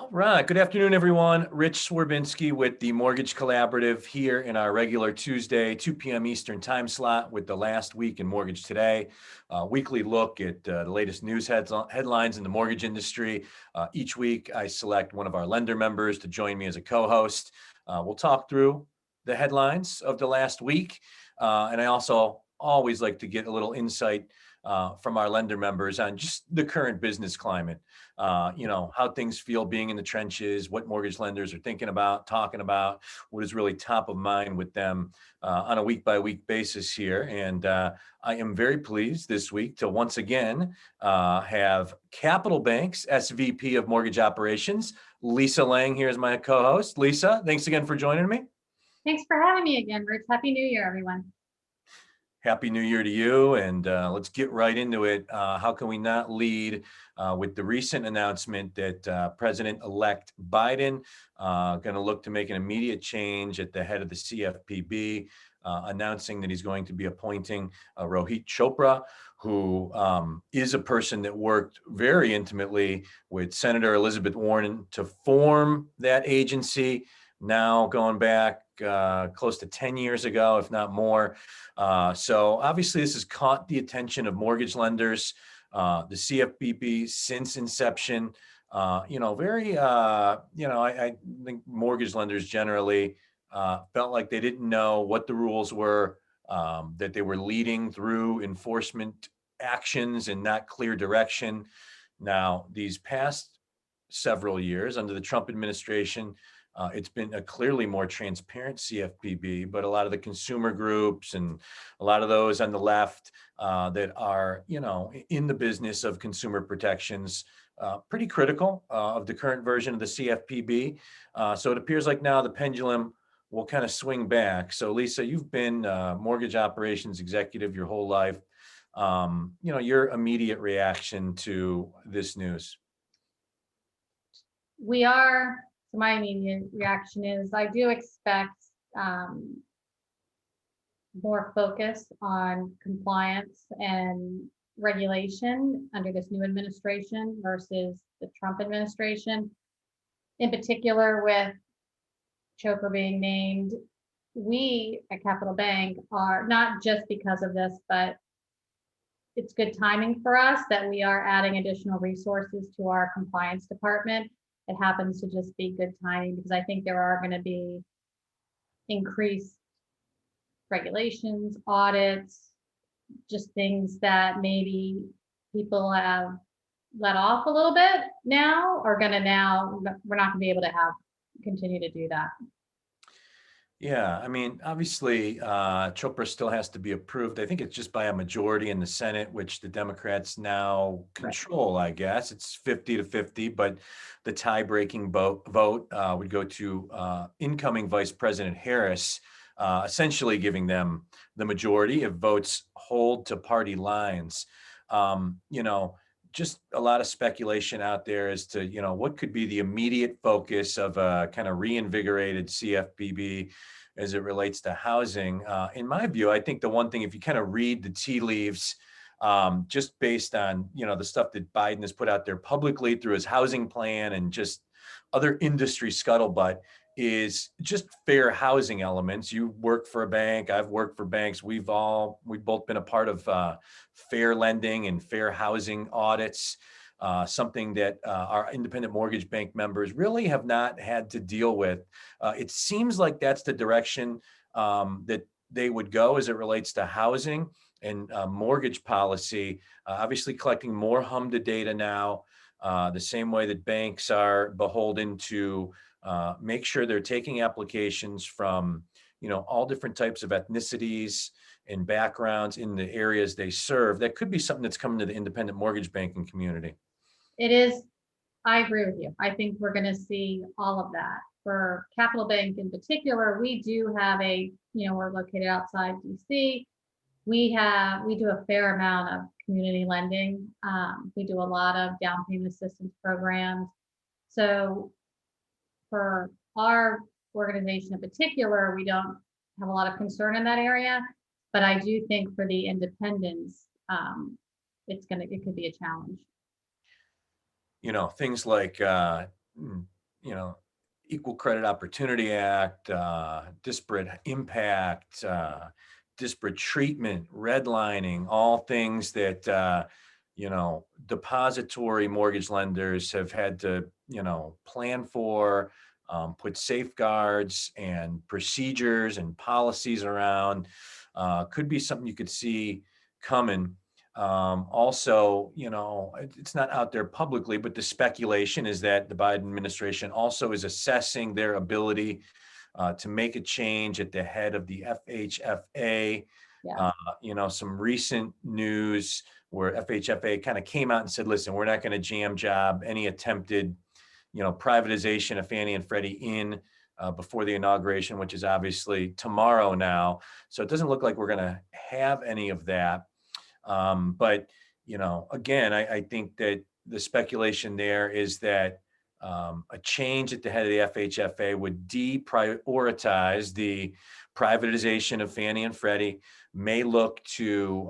All right. Good afternoon, everyone. Rich Swerbinsky with the Mortgage Collaborative here in our regular Tuesday, 2 p.m. Eastern time slot with the last week in Mortgage Today, weekly look at the latest news headlines in the mortgage industry. Each week, I select one of our lender members to join me as a co-host. We'll talk through the headlines of the last week. And I also always like to get a little insight from our lender members on just the current business climate. How things feel being in the trenches, what mortgage lenders are thinking about, talking about, what is really top of mind with them on a week by week basis here. And I am very pleased this week to once again have Capital Bank's SVP of Mortgage Operations, Lisa Lang, here as my co-host. Lisa, thanks again for joining me. Thanks for having me again, Rich. Happy New Year, everyone. Happy New Year to you, and let's get right into it. How can we not lead with the recent announcement that President-elect Biden going to look to make an immediate change at the head of the CFPB, announcing that he's going to be appointing Rohit Chopra, who is a person that worked very intimately with Senator Elizabeth Warren to form that agency, now going back close to 10 years ago, if not more. So obviously this has caught the attention of mortgage lenders, the CFPB since inception. I think mortgage lenders generally felt like they didn't know what the rules were, that they were leading through enforcement actions and not clear direction. Now, these past several years under the Trump administration, it's been a clearly more transparent CFPB, but a lot of the consumer groups and a lot of those on the left that are, in the business of consumer protections, pretty critical of the current version of the CFPB. So it appears like now the pendulum will kind of swing back. So Lisa, you've been mortgage operations executive your whole life. Your immediate reaction to this news? My immediate reaction is I do expect more focus on compliance and regulation under this new administration versus the Trump administration. In particular, with Chopra being named, we at Capital Bank are not just because of this, but it's good timing for us that we are adding additional resources to our compliance department. It happens to just be good timing because I think there are going to be increased regulations, audits, just things that maybe people have let off a little bit now we're not going to be able to continue to do that. Yeah, I mean, obviously, Chopra still has to be approved. I think it's just by a majority in the Senate, which the Democrats now control, I guess. It's 50-50, but the tie-breaking vote would go to incoming Vice President Harris, essentially giving them the majority if votes hold to party lines. Just a lot of speculation out there as to, what could be the immediate focus of a kind of reinvigorated CFPB as it relates to housing. In my view, I think the one thing, if you kind of read the tea leaves, just based on, the stuff that Biden has put out there publicly through his housing plan and just other industry scuttlebutt, is just fair housing elements. You work for a bank, I've worked for banks. We've both been a part of fair lending and fair housing audits, something that our independent mortgage bank members really have not had to deal with. It seems like that's the direction that they would go as it relates to housing and mortgage policy, obviously collecting more HMDA data now, the same way that banks are beholden to make sure they're taking applications from, all different types of ethnicities and backgrounds in the areas they serve. That could be something that's coming to the independent mortgage banking community. It is. I agree with you. I think we're going to see all of that. For Capital Bank in particular, we do have we're located outside DC. We do a fair amount of community lending. We do a lot of down payment assistance programs. So for our organization in particular, we don't have a lot of concern in that area, but I do think for the independents, it could be a challenge. Things like Equal Credit Opportunity Act, disparate impact, disparate treatment, redlining, all things that, depository mortgage lenders have had to, plan for, put safeguards and procedures and policies around. Could be something you could see coming. Also, it's not out there publicly, but the speculation is that the Biden administration also is assessing their ability to make a change at the head of the FHFA. Yeah. Some recent news where FHFA kind of came out and said, listen, we're not going to jam job any attempted, privatization of Fannie and Freddie in before the inauguration, which is obviously tomorrow now. So it doesn't look like we're going to have any of that. But, again, I think that the speculation there is that a change at the head of the FHFA would deprioritize the privatization of Fannie and Freddie, may look to,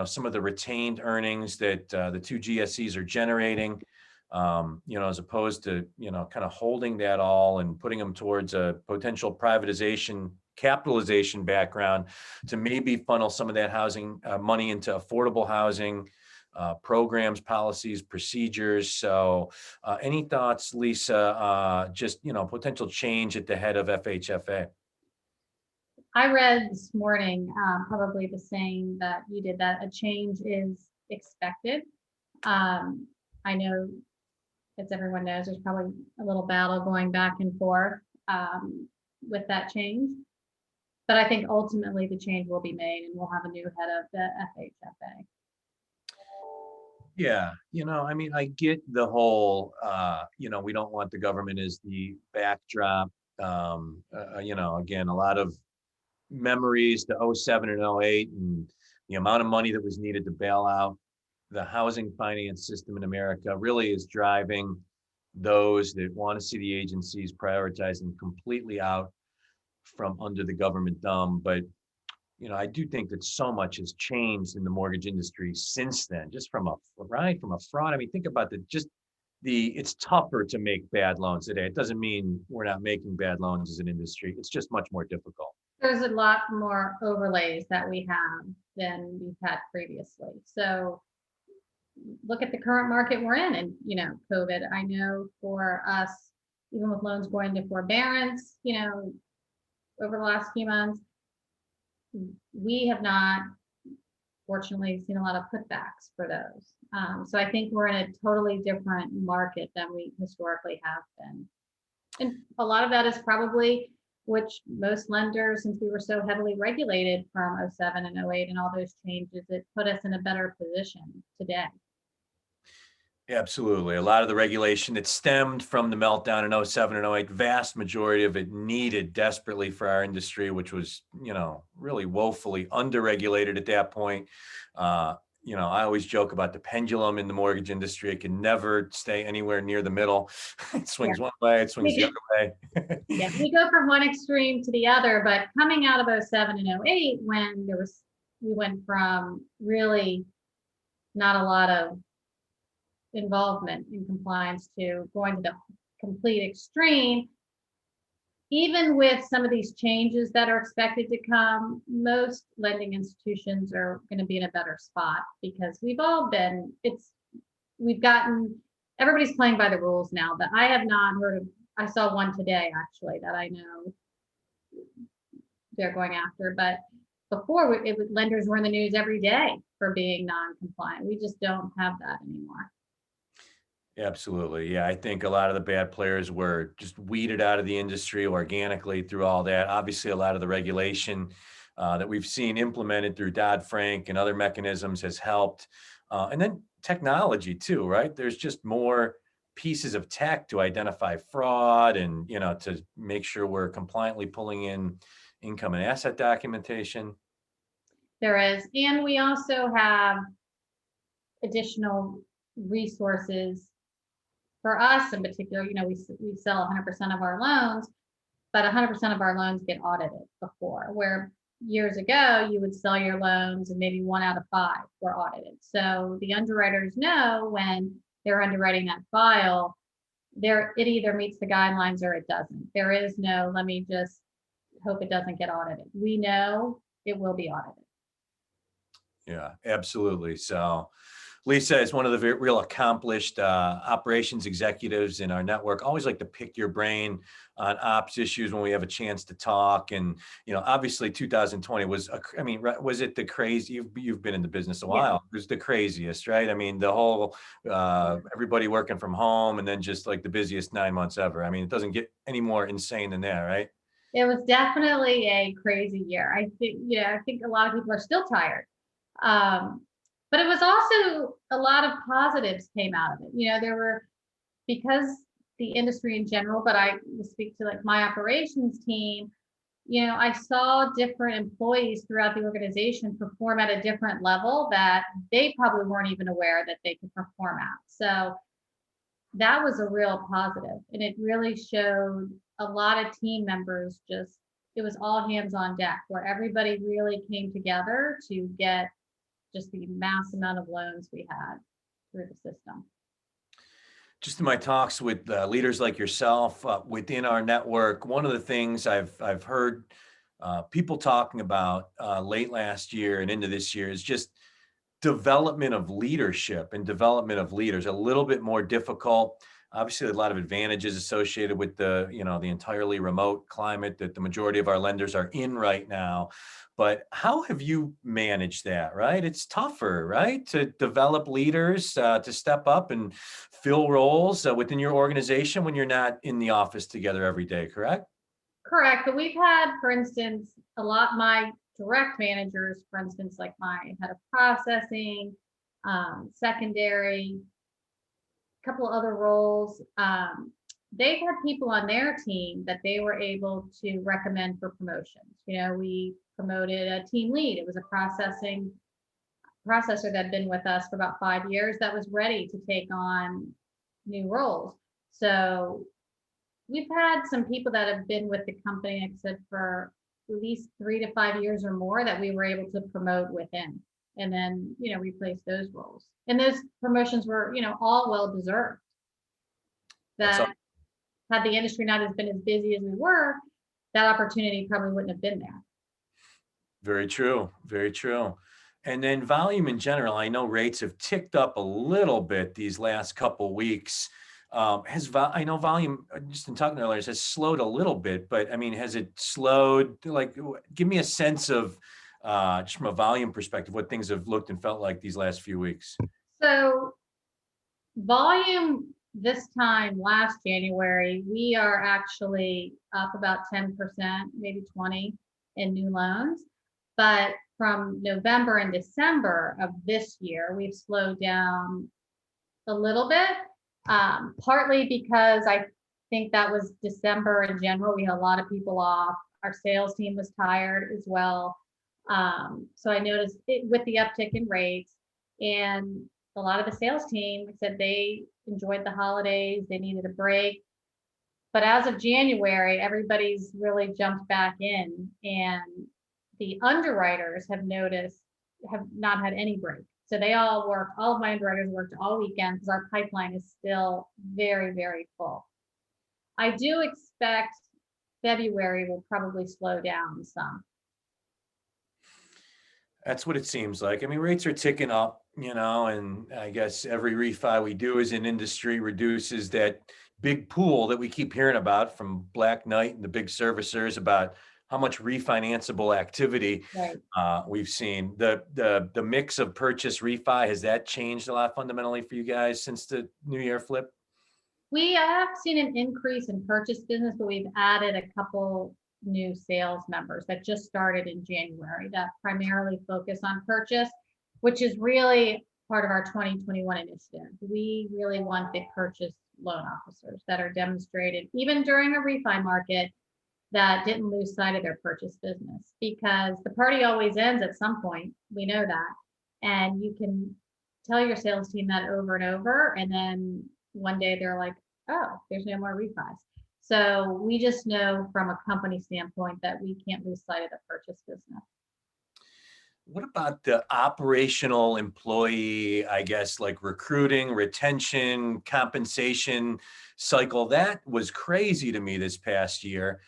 some of the retained earnings that the two GSEs are generating, as opposed to, kind of holding that all and putting them towards a potential privatization capitalization background to maybe funnel some of that housing money into affordable housing programs, policies, procedures. So any thoughts, Lisa, just, potential change at the head of FHFA? I read this morning, probably the same that you did, that a change is expected. I know, as everyone knows, there's probably a little battle going back and forth with that change. But I think ultimately the change will be made and we'll have a new head of the FHFA. Yeah, I get the whole, we don't want the government as the backdrop. Again, a lot of memories to 07 and 08 and the amount of money that was needed to bail out the housing finance system in America really is driving those that want to see the agencies prioritizing completely out from under the government thumb. But I do think that so much has changed in the mortgage industry since then, just from a fraud. I mean, think about it's tougher to make bad loans today. It doesn't mean we're not making bad loans as an industry. It's just much more difficult. There's a lot more overlays that we have than we've had previously. So look at the current market we're in and, COVID. I know for us, even with loans going to forbearance, over the last few months, we have not, fortunately, seen a lot of putbacks for those. So I think we're in a totally different market than we historically have been. And a lot of that is probably, which most lenders, since we were so heavily regulated from 07 and 08 and all those changes, it put us in a better position today. Absolutely. A lot of the regulation that stemmed from the meltdown in 07 and 08, vast majority of it needed desperately for our industry, which was, really woefully underregulated at that point. I always joke about the pendulum in the mortgage industry. It can never stay anywhere near the middle. It swings one way, it swings the other way. Yeah, we go from one extreme to the other, but coming out of 07 and 08, when we went from really not a lot of involvement in compliance to going to the complete extreme, even with some of these changes that are expected to come, most lending institutions are going to be in a better spot because everybody's playing by the rules now. That I have not heard of. I saw one today actually that I know they're going after, but before lenders were in the news every day for being non-compliant. We just don't have that anymore. Absolutely. Yeah. I think a lot of the bad players were just weeded out of the industry organically through all that. Obviously, a lot of the regulation that we've seen implemented through Dodd-Frank and other mechanisms has helped. And then technology too, right? There's just more pieces of tech to identify fraud and, to make sure we're compliantly pulling in income and asset documentation. There is. And we also have additional resources. For us in particular, we sell 100% of our loans, but 100% of our loans get audited before, where years ago you would sell your loans and maybe 1 out of 5 were audited. So the underwriters know when they're underwriting that file, it either meets the guidelines or it doesn't. There is no, let me just hope it doesn't get audited. We know it will be audited. Yeah, absolutely. So Lisa is one of the real accomplished operations executives in our network. Always like to pick your brain on ops issues when we have a chance to talk. And obviously, 2020 was, was it the crazy? You've been in the business a Yeah. while. It was the craziest, right? I mean, the whole everybody working from home, and then just like the busiest 9 months ever. I mean, it doesn't get any more insane than that, right? It was definitely a crazy year. I think a lot of people are still tired. Um, but it was also a lot of positives came out of it. There were, because the industry in general, but I will speak to like my operations team, I saw different employees throughout the organization perform at a different level that they probably weren't even aware that they could perform at. So that was a real positive, and it really showed a lot of team members it was all hands on deck, where everybody really came together to get just the mass amount of loans we had through the system. Just in my talks with leaders like yourself within our network, one of the things I've heard people talking about late last year and into this year is just development of leadership and development of leaders. A little bit more difficult. Obviously, a lot of advantages associated with the entirely remote climate that the majority of our lenders are in right now. But how have you managed that, right? It's tougher, right, to develop leaders to step up and fill roles within your organization when you're not in the office together every day, correct? Correct. But we've had, for instance, my direct managers, for instance, like my head of processing, secondary, a couple other roles. They've had people on their team that they were able to recommend for promotions. We promoted a team lead. It was a processor that had been with us for about 5 years that was ready to take on new roles. So we've had some people that have been with the company, like I said, for at least 3 to 5 years or more that we were able to promote within, and then, replace those roles. And those promotions were, all well deserved. That's That had the industry not been as busy as we were, that opportunity probably wouldn't have been there. very true. Very true. And then volume in general, I know rates have ticked up a little bit these last couple weeks. I know volume, just in talking earlier, has slowed a little bit, but I mean, has it slowed? Like, give me a sense of just from a volume perspective, what things have looked and felt like these last few weeks. So volume this time last January, we are actually up about 10%, maybe 20 in new loans. But from November and December of this year, we've slowed down a little bit, partly because I think that was December in general. We had a lot of people off. Our sales team was tired as well. So I noticed it with the uptick in rates, and a lot of the sales team said they enjoyed the holidays, they needed a break. But as of January, everybody's really jumped back in, and the underwriters have not had any break. So all of my underwriters worked all weekend because our pipeline is still very, very full. I do expect February will probably slow down some. That's what it seems like. I mean, rates are ticking up, and I guess every refi we do as an industry reduces that big pool that we keep hearing about from Black Knight and the big servicers about how much refinanceable activity Right. we've seen. The mix of purchase refi, has that changed a lot fundamentally for you guys since the New Year flip? We have seen an increase in purchase business, but we've added a couple new sales members that just started in January that primarily focus on purchase, which is really part of our 2021 initiative. We really want the purchase loan officers that are demonstrated, even during a refi market, that didn't lose sight of their purchase business, because the party always ends at some point. We know that. And you can tell your sales team that over and over. And then one day they're like, oh, there's no more refis. So we just know from a company standpoint that we can't lose sight of the purchase business. What about the operational employee, I guess, like recruiting, retention, compensation? cycle. That was crazy to me this past year.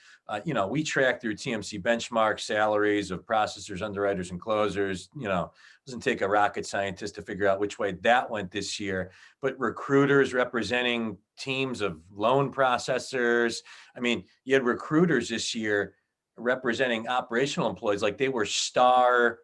We track through TMC benchmark salaries of processors, underwriters, and closers. Doesn't take a rocket scientist to figure out which way that went this year. But recruiters representing teams of loan processors. I mean, you had recruiters this year representing operational employees like they were star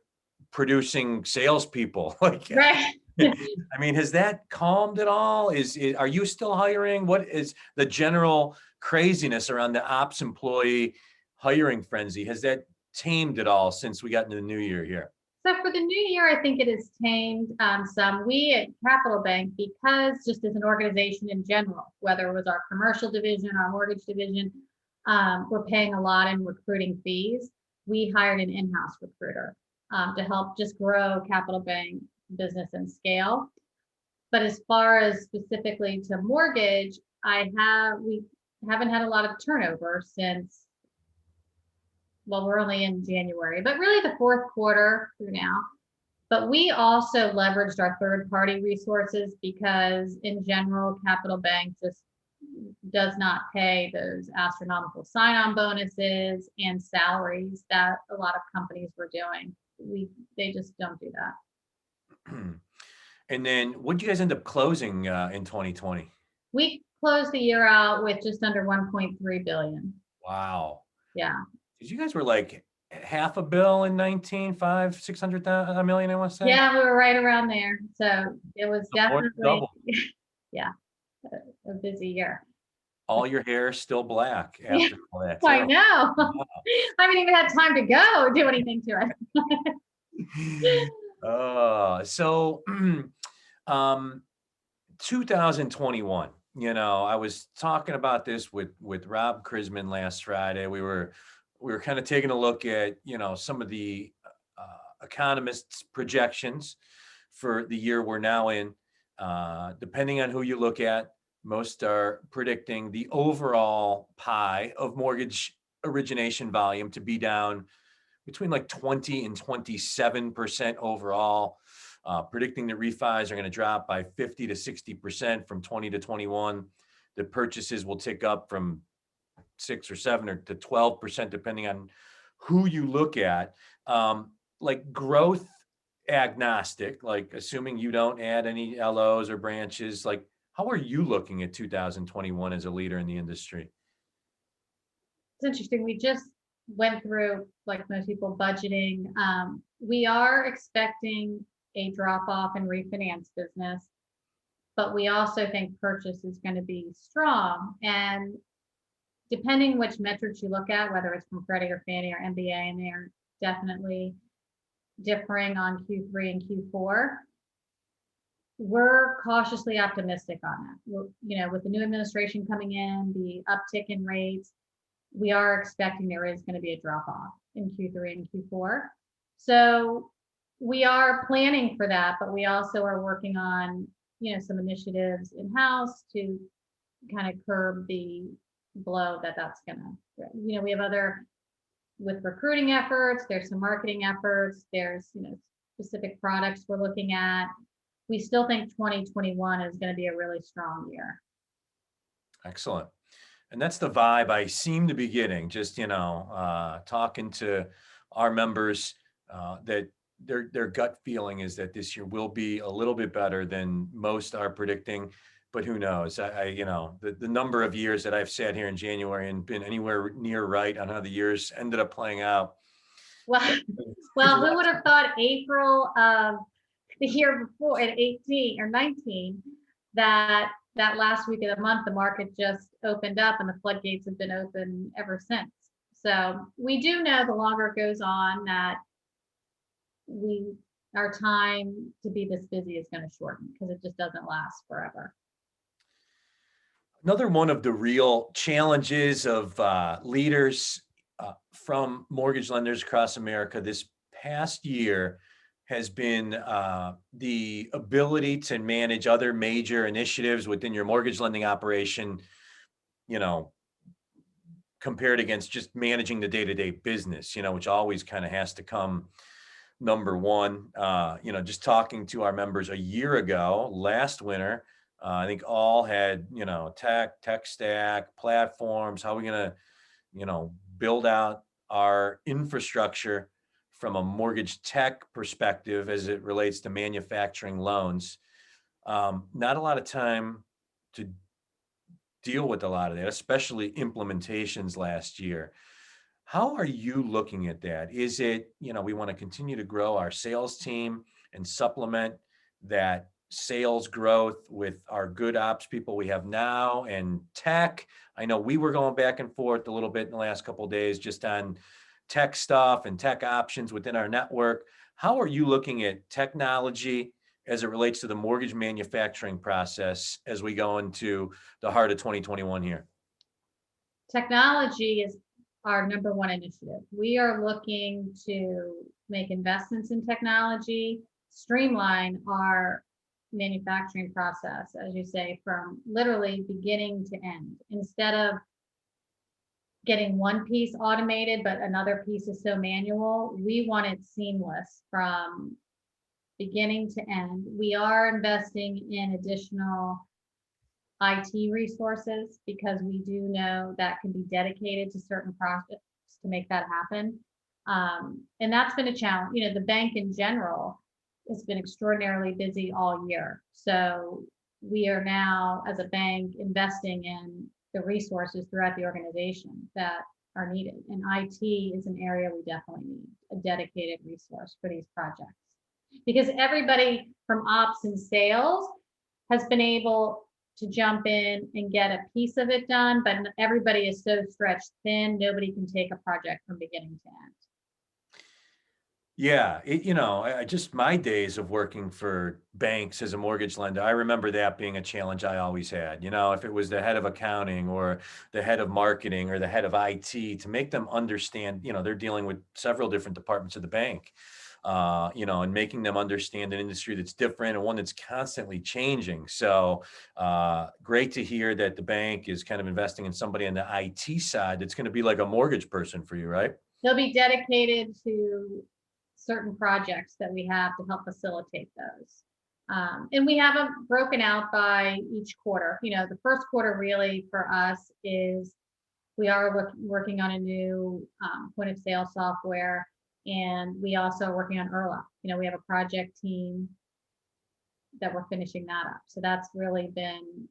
producing salespeople. Like, Right. I mean, has that calmed at all? Are you still hiring? What is the general craziness around the ops employee hiring frenzy? Has that tamed at all since we got into the new year here? So for the new year, I think it has tamed some. We at Capital Bank, because just as an organization in general, whether it was our commercial division, our mortgage division, we're paying a lot in recruiting fees. We hired an in-house recruiter to help just grow Capital Bank business and scale. But as far as specifically to mortgage, we haven't had a lot of turnover since, well, we're only in January, but really the fourth quarter through now. But we also leveraged our third-party resources because in general, Capital Bank just does not pay those astronomical sign-on bonuses and salaries that a lot of companies were doing. They just don't do that. And then what did you guys end up closing in 2020? We closed the year out with just under 1.3 billion. Wow. Yeah. Because you guys were like half a bill in 19, 600 million, I want to say. Yeah, we were right around there. So it was definitely, yeah, a busy year. All your hair still black after all that. I know. Wow. I haven't even had time to go do anything to it. So 2021, I was talking about this with Rob Chrisman last Friday. We were kind of taking a look at, some of the economists' projections for the year we're now in. Depending on who you look at, most are predicting the overall pie of mortgage origination volume to be down between like 20 and 27% overall. Predicting that refis are going to drop by 50 to 60% from 20 to 21. The purchases will tick up from 6 or 7 or to 12%, depending on who you look at. Like growth agnostic, like assuming you don't add any LOs or branches, like how are you looking at 2021 as a leader in the industry? It's interesting. We just went through, like most people, budgeting. We are expecting a drop off in refinance business, but we also think purchase is going to be strong. And depending which metrics you look at, whether it's from Freddie or Fannie or MBA, and they're definitely differing on Q3 and Q4. We're cautiously optimistic on that. With the new administration coming in, the uptick in rates, we are expecting there is going to be a drop off in Q3 and Q4. So we are planning for that, but we also are working on, some initiatives in-house to kind of curb the blow that's going to, we have other, with recruiting efforts, there's some marketing efforts, there's, specific products we're looking at. We still think 2021 is going to be a really strong year. Excellent. And that's the vibe I seem to be getting, just, talking to our members, that their gut feeling is that this year will be a little bit better than most are predicting, but who knows? The number of years that I've sat here in January and been anywhere near right on how the years ended up playing out. Well, who would have thought April of the year before at 18 or 19, that last week of the month, the market just opened up and the floodgates have been open ever since. So we do know the longer it goes on that our time to be this busy is going to shorten because it just doesn't last forever. Another one of the real challenges of leaders from mortgage lenders across America this past year has been the ability to manage other major initiatives within your mortgage lending operation, compared against just managing the day-to-day business, which always kind of has to come number one. Just talking to our members a year ago, last winter, I think all had, tech stack, platforms, how are we going to, build out our infrastructure from a mortgage tech perspective as it relates to manufacturing loans. Not a lot of time to deal with a lot of that, especially implementations last year. How are you looking at that? Is it, we want to continue to grow our sales team and supplement that sales growth with our good ops people we have now and tech? I know we were going back and forth a little bit in the last couple of days just on tech stuff and tech options within our network. How are you looking at technology as it relates to the mortgage manufacturing process as we go into the heart of 2021 here? Technology is our number one initiative. We are looking to make investments in technology, streamline our manufacturing process, as you say, from literally beginning to end. Instead of getting one piece automated, but another piece is so manual, we want it seamless from beginning to end. We are investing in additional IT resources because we do know that can be dedicated to certain projects to make that happen. And that's been a challenge. The bank in general has been extraordinarily busy all year. So we are now, as a bank, investing in the resources throughout the organization that are needed. And IT is an area we definitely need a dedicated resource for these projects. Because everybody from ops and sales has been able to jump in and get a piece of it done, but everybody is so stretched thin, nobody can take a project from beginning to end. Yeah, I just my days of working for banks as a mortgage lender, I remember that being a challenge I always had. If it was the head of accounting or the head of marketing or the head of IT, to make them understand, they're dealing with several different departments of the bank, and making them understand an industry that's different and one that's constantly changing. So great to hear that the bank is kind of investing in somebody on the IT side that's going to be like a mortgage person for you, right? They'll be dedicated to certain projects that we have to help facilitate those. And we have them broken out by each quarter. The first quarter really for us is we are working on a new point of sale software, and we also are working on ERLA. We have a project team that we're finishing that up. So that's really been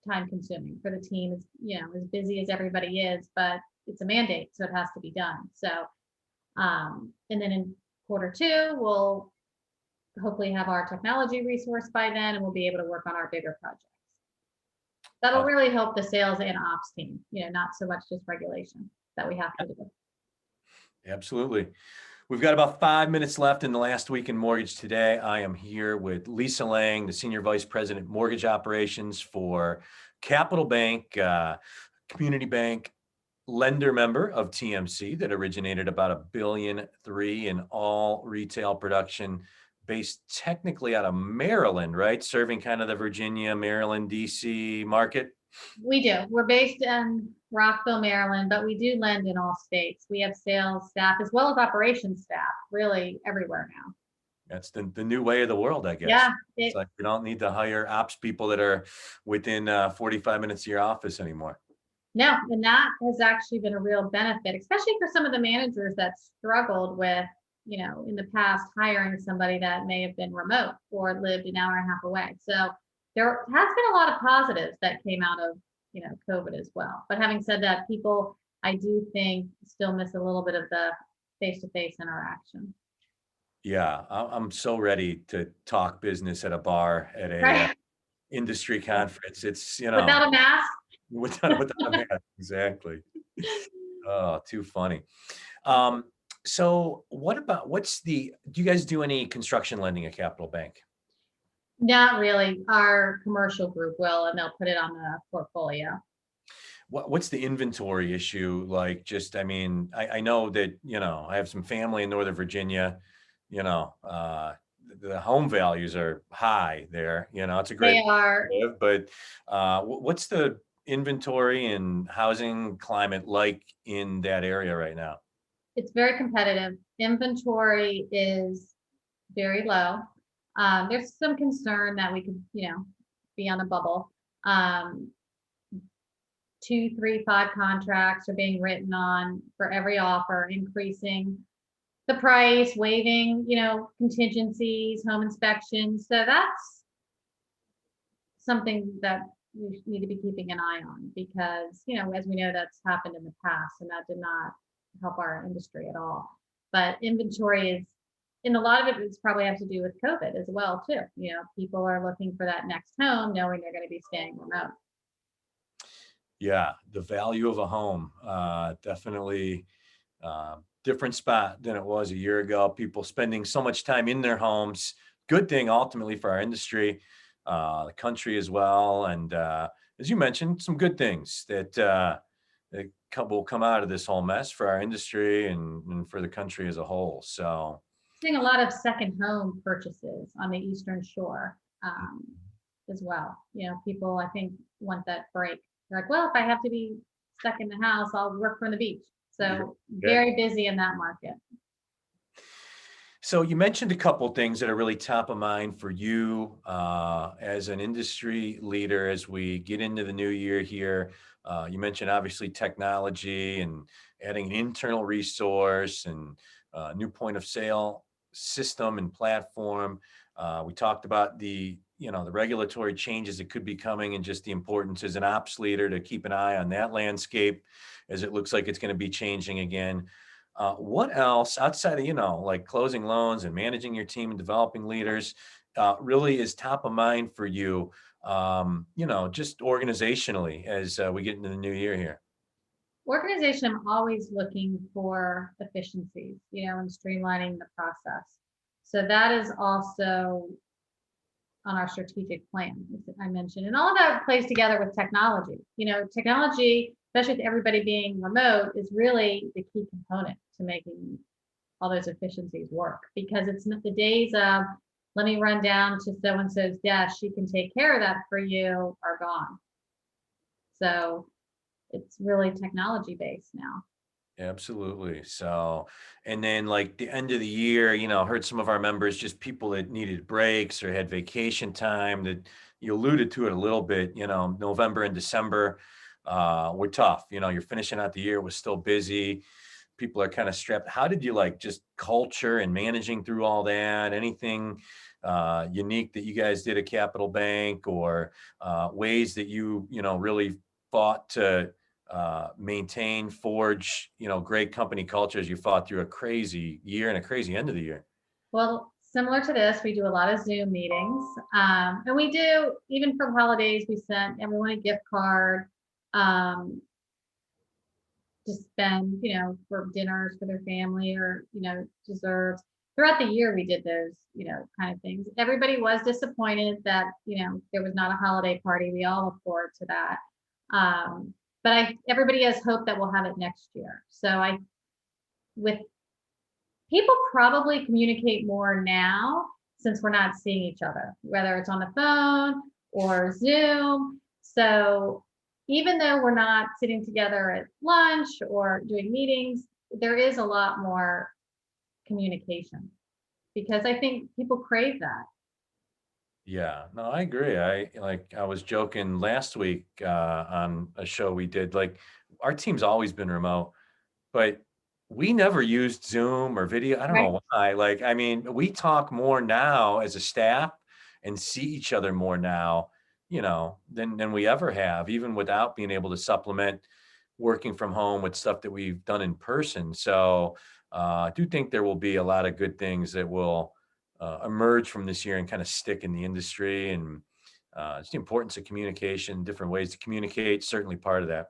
time consuming for the team. Is as busy as everybody is, but it's a mandate, so it has to be done. So and then in quarter two, we'll hopefully have our technology resource by then, and we'll be able to work on our bigger projects. That'll really help the sales and ops team, not so much just regulation that we have to do. Absolutely. We've got about 5 minutes left in the last week in mortgage today. I am here with Lisa Lang, the Senior Vice President, Mortgage Operations for Capital Bank, community bank, lender member of TMC that originated about $1.3 billion in all retail production, based technically out of Maryland, right? Serving kind of the Virginia, Maryland, DC market. We do. We're based in Rockville, Maryland, but we do lend in all states. We have sales staff as well as operations staff, really everywhere now. That's the new way of the world, I guess. Yeah. It's like we don't need to hire ops people that are within 45 minutes of your office anymore. No, and that has actually been a real benefit, especially for some of the managers that struggled with, in the past, hiring somebody that may have been remote or lived an hour and a half away. So there has been a lot of positives that came out of, COVID as well. But having said that, people, I do think, still miss a little bit of the face-to-face interaction. Yeah, I'm so ready to talk business at a bar at a Right. industry conference. It's, Without a mask. without a mask, exactly. Oh, too funny. So do you guys do any construction lending at Capital Bank? Not really. Our commercial group will, and they'll put it on the portfolio. What's the inventory issue like? I know that, I have some family in Northern Virginia, the home values are high there, it's a great, They are. but what's the inventory and housing climate like in that area right now? It's very competitive. Inventory is very low. There's some concern that we could, be on a bubble. Um, 2, 3, 5 contracts are being written on for every offer, increasing the price, waiving, contingencies, home inspections. So that's something that we need to be keeping an eye on because, as we know, that's happened in the past and that did not help our industry at all. But inventory is, and a lot of it is probably have to do with COVID as well, too. People are looking for that next home, knowing they're going to be staying remote. Yeah, the value of a home, definitely different spot than it was a year ago. People spending so much time in their homes. Good thing ultimately for our industry, the country as well. And as you mentioned, some good things that will come out of this whole mess for our industry and for the country as a whole. So, Seeing a lot of second home purchases on the Eastern Shore as well. People, I think, want that break. They're like, well, if I have to be stuck in the house, I'll work from the beach. So yeah. very busy in that market. So you mentioned a couple things that are really top of mind for you as an industry leader as we get into the new year here. You mentioned obviously technology and adding an internal resource and new point of sale system and platform. We talked about the regulatory changes that could be coming and just the importance as an ops leader to keep an eye on that landscape as it looks like it's going to be changing again. What else outside of, like closing loans and managing your team and developing leaders, really is top of mind for you, just organizationally as we get into the new year here? Organization, I'm always looking for efficiencies, and streamlining the process. So that is also on our strategic plan, as I mentioned. And all of that plays together with technology. Technology, especially with everybody being remote, is really the key component to making all those efficiencies work because it's not the days of let me run down to so and so's desk, she can take care of that for you are gone. So it's really technology based now. Absolutely. So, and then like the end of the year, heard some of our members, just people that needed breaks or had vacation time that you alluded to it a little bit, November and December were tough. You're finishing out the year, was still busy. People are kind of strapped. How did you like just culture and managing through all that? Anything unique that you guys did at Capital Bank or ways that really fought to maintain, forge, great company culture as you fought through a crazy year and a crazy end of the year? Well, similar to this, we do a lot of Zoom meetings. And we do, even for holidays, we sent everyone a gift card um, to spend, for dinners for their family or, desserts. Throughout the year, we did those, kind of things. Everybody was disappointed that, there was not a holiday party. We all look forward to that. But everybody has hope that we'll have it next year. So with people probably communicate more now since we're not seeing each other, whether it's on the phone or Zoom. So even though we're not sitting together at lunch or doing meetings, there is a lot more communication because I think people crave that. Yeah, no, I agree. I was joking last week on a show we did, like our team's always been remote, but we never used Zoom or video. I don't Right. know why. Like, I mean, we talk more now as a staff and see each other more now, than we ever have, even without being able to supplement working from home with stuff that we've done in person. So I do think there will be a lot of good things that will emerge from this year and kind of stick in the industry. And it's the importance of communication, different ways to communicate, certainly part of that.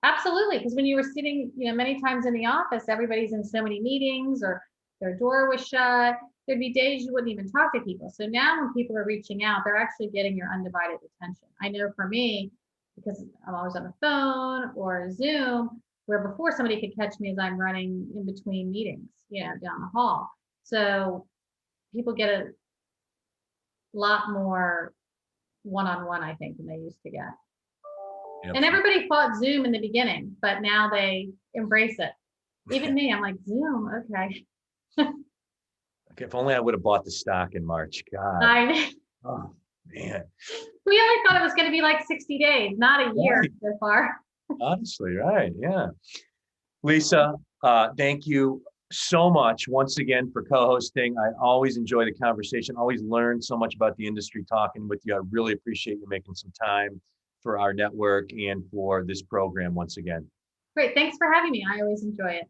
Absolutely, because when you were sitting, many times in the office, everybody's in so many meetings or their door was shut. There'd be days you wouldn't even talk to people. So now when people are reaching out, they're actually getting your undivided attention. I know for me, because I'm always on the phone or Zoom, where before somebody could catch me as I'm running in between meetings, down the hall. So people get a lot more one-on-one, I think, than they used to get. And Absolutely. everybody fought Zoom in the beginning, but now they embrace it. Even me, I'm like, Zoom, okay. If only I would have bought the stock in March. God. I, Oh, man. we only thought it was gonna be like 60 days, not a year Right. so far. Honestly, right. Yeah. Lisa, thank you so much once again for co-hosting. I always enjoy the conversation, always learn so much about the industry talking with you. I really appreciate you making some time for our network and for this program once again. Great, thanks for having me. I always enjoy it.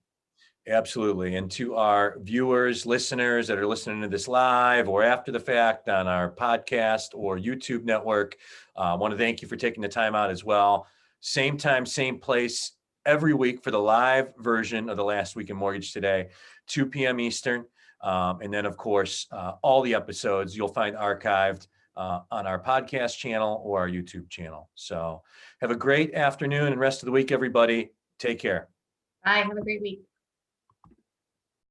Absolutely. And to our viewers, listeners that are listening to this live or after the fact on our podcast or YouTube network, I want to thank you for taking the time out as well. Same time, same place every week for the live version of the Last Week in Mortgage Today, 2 p.m. Eastern. And then, of course, all the episodes you'll find archived on our podcast channel or our YouTube channel. So have a great afternoon and rest of the week, everybody. Take care. Bye, have a great week.